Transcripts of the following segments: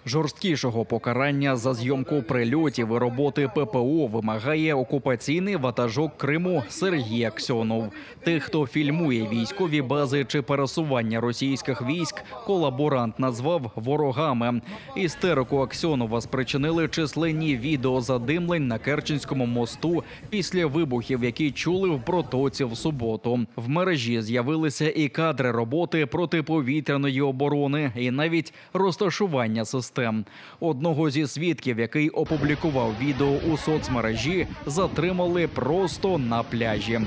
Жорсткішого покарання за зйомку прильотів і роботи ППО вимагає окупаційний ватажок Криму Сергій Аксьонов. Тих, хто фільмує військові бази чи пересування російських військ, колаборант назвав ворогами. Істерику Аксьонова спричинили численні відеозадимлень на Керченському мосту після вибухів, які чули в Протоці в суботу. В мережі з'явилися і кадри роботи протиповітряної оборони, і навіть розташування систем. Одного зі свідків, який опублікував відео у соцмережі, затримали просто на пляжі.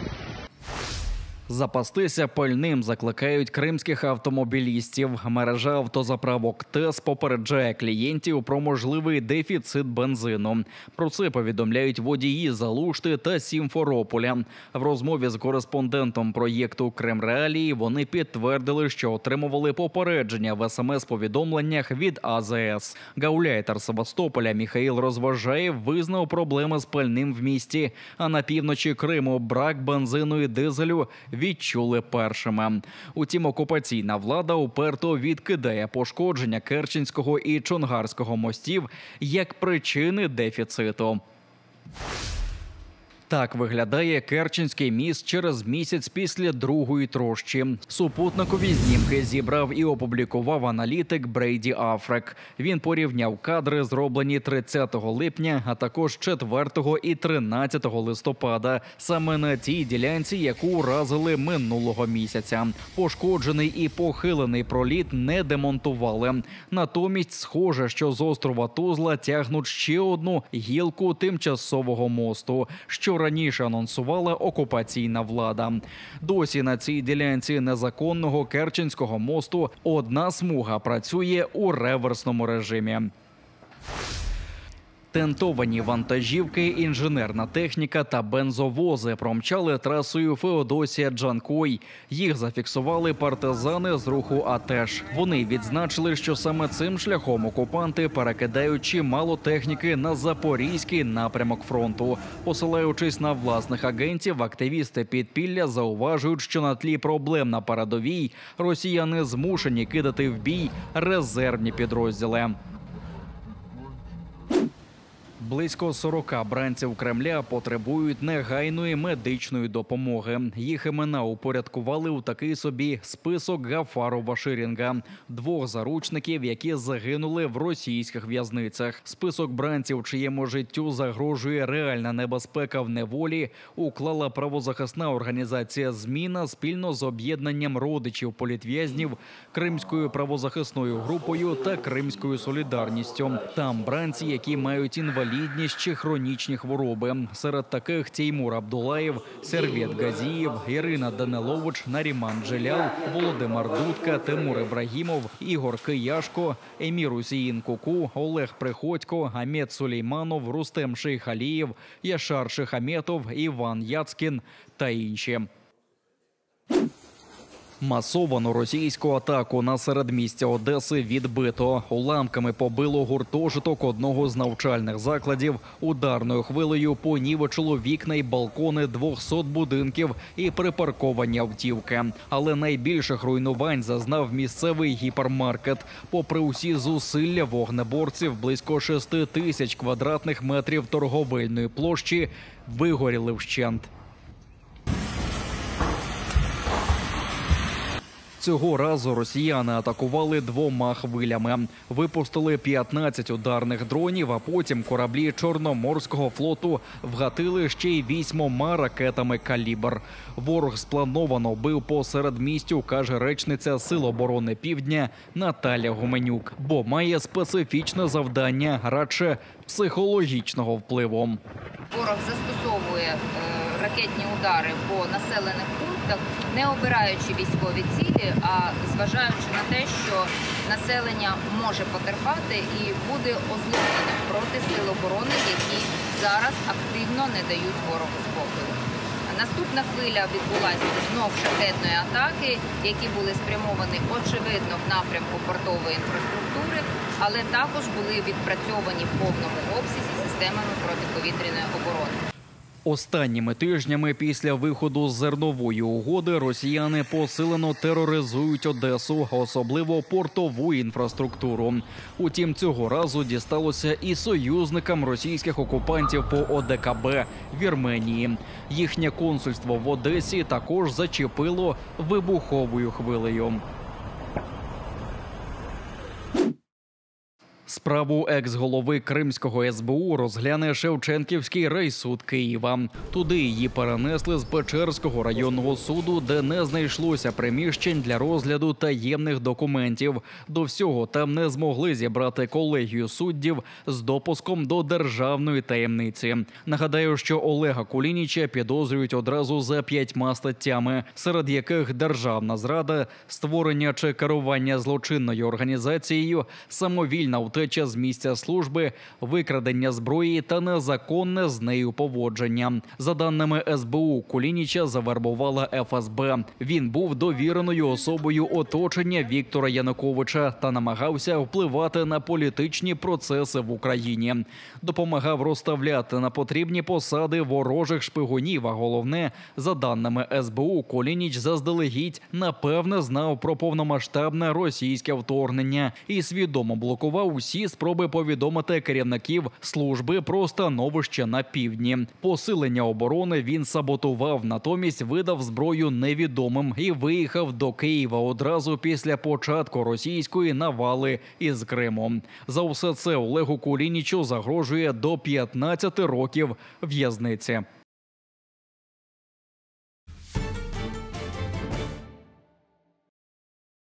Запастися пальним закликають кримських автомобілістів. Мережа автозаправок ТЕС попереджає клієнтів про можливий дефіцит бензину. Про це повідомляють водії з Алушти та Сімферополя. В розмові з кореспондентом проєкту «Кримреалії» вони підтвердили, що отримували попередження в СМС-повідомленнях від АЗС. Гауляйтер Севастополя Міхаїл Розважаєв визнав проблеми з пальним в місті. А на півночі Криму брак бензину і дизелю відчули першими. Утім, окупаційна влада уперто відкидає пошкодження Керченського і Чонгарського мостів як причини дефіциту. Так виглядає Керченський міст через місяць після другої трощі. Супутникові знімки зібрав і опублікував аналітик Брейді Афрек. Він порівняв кадри, зроблені 30 липня, а також 4 і 13 листопада. Саме на тій ділянці, яку уразили минулого місяця. Пошкоджений і похилений проліт не демонтували. Натомість схоже, що з острова Тузла тягнуть ще одну гілку тимчасового мосту, що раніше анонсувала окупаційна влада. Досі на цій ділянці незаконного Керченського мосту одна смуга працює у реверсному режимі. Тентовані вантажівки, інженерна техніка та бензовози промчали трасою Феодосія-Джанкой. Їх зафіксували партизани з руху АТЕШ. Вони відзначили, що саме цим шляхом окупанти перекидають чимало техніки на запорізький напрямок фронту. Посилаючись на власних агентів, активісти підпілля зауважують, що на тлі проблем на передовій росіяни змушені кидати в бій резервні підрозділи. Близько 40 бранців Кремля потребують негайної медичної допомоги. Їх імена упорядкували у такий собі список Гафарова-Ширінга – 2 заручників, які загинули в російських в'язницях. Список бранців, чиєму життю загрожує реальна небезпека в неволі, уклала правозахисна організація «Зміна» спільно з об'єднанням родичів політв'язнів, Кримською правозахисною групою та Кримською солідарністю. Там бранці, які мають інвалідність чи хронічні хвороби. Серед таких Теймур Абдулаєв, Сервет Газієв, Ірина Данилович, Наріман Джелял, Володимир Дудка, Тимур Ібрагімов, Ігор Кияшко, Емір Усіїн Куку, Олег Приходько, Амет Сулейманов, Рустем Шейхалієв, Яшар Шихаметов, Іван Яцкін та інші. Масовану російську атаку на середмістя Одеси відбито. Уламками побило гуртожиток одного з навчальних закладів. Ударною хвилею понівечило вікна й балкони 200 будинків і припарковані автівки. Але найбільших руйнувань зазнав місцевий гіпермаркет. Попри усі зусилля вогнеборців, близько 6 тисяч квадратних метрів торговельної площі вигоріли вщент. Цього разу росіяни атакували 2 хвилями. Випустили 15 ударних дронів, а потім кораблі Чорноморського флоту вгатили ще й 8 ракетами «Калібр». Ворог сплановано бив по середмістю, каже речниця Сил оборони Півдня Наталя Гуменюк, бо має специфічне завдання, радше психологічного впливу. Ворог застосовує ракетні удари по населених пунктах, не обираючи військові цілі, а зважаючи на те, що населення може потерпати і буде озлобленим проти сил оборони, які зараз активно не дають ворогу спокою. Наступна хвиля відбулася знов шахедної атаки, які були спрямовані очевидно в напрямку портової інфраструктури. але також були відпрацьовані в повному обсязі системами протиповітряної оборони. Останніми тижнями після виходу з зернової угоди росіяни посилено тероризують Одесу, особливо портову інфраструктуру. Утім, цього разу дісталося і союзникам російських окупантів по ОДКБ – Вірменії. Їхнє консульство в Одесі також зачепило вибуховою хвилею. Справу екс-голови Кримського СБУ розгляне Шевченківський райсуд Києва. Туди її перенесли з Печерського районного суду, де не знайшлося приміщень для розгляду таємних документів. До всього там не змогли зібрати колегію суддів з допуском до державної таємниці. Нагадаю, що Олега Кулініча підозрюють одразу за 5 статтями, серед яких державна зрада, створення чи керування злочинною організацією, самовільна втеча з місця служби, викрадення зброї та незаконне з нею поводження. За даними СБУ, Кулініча завербувала ФСБ. Він був довіреною особою оточення Віктора Януковича та намагався впливати на політичні процеси в Україні. Допомагав розставляти на потрібні посади ворожих шпигунів, а головне, за даними СБУ, Кулініч заздалегідь напевне знав про повномасштабне російське вторгнення і свідомо блокував усі спроби повідомити керівників служби про становище на півдні. Посилення оборони він саботував, натомість видав зброю невідомим і виїхав до Києва одразу після початку російської навали із Криму. За все це Олегу Кулінічу загрожує до 15 років в'язниці.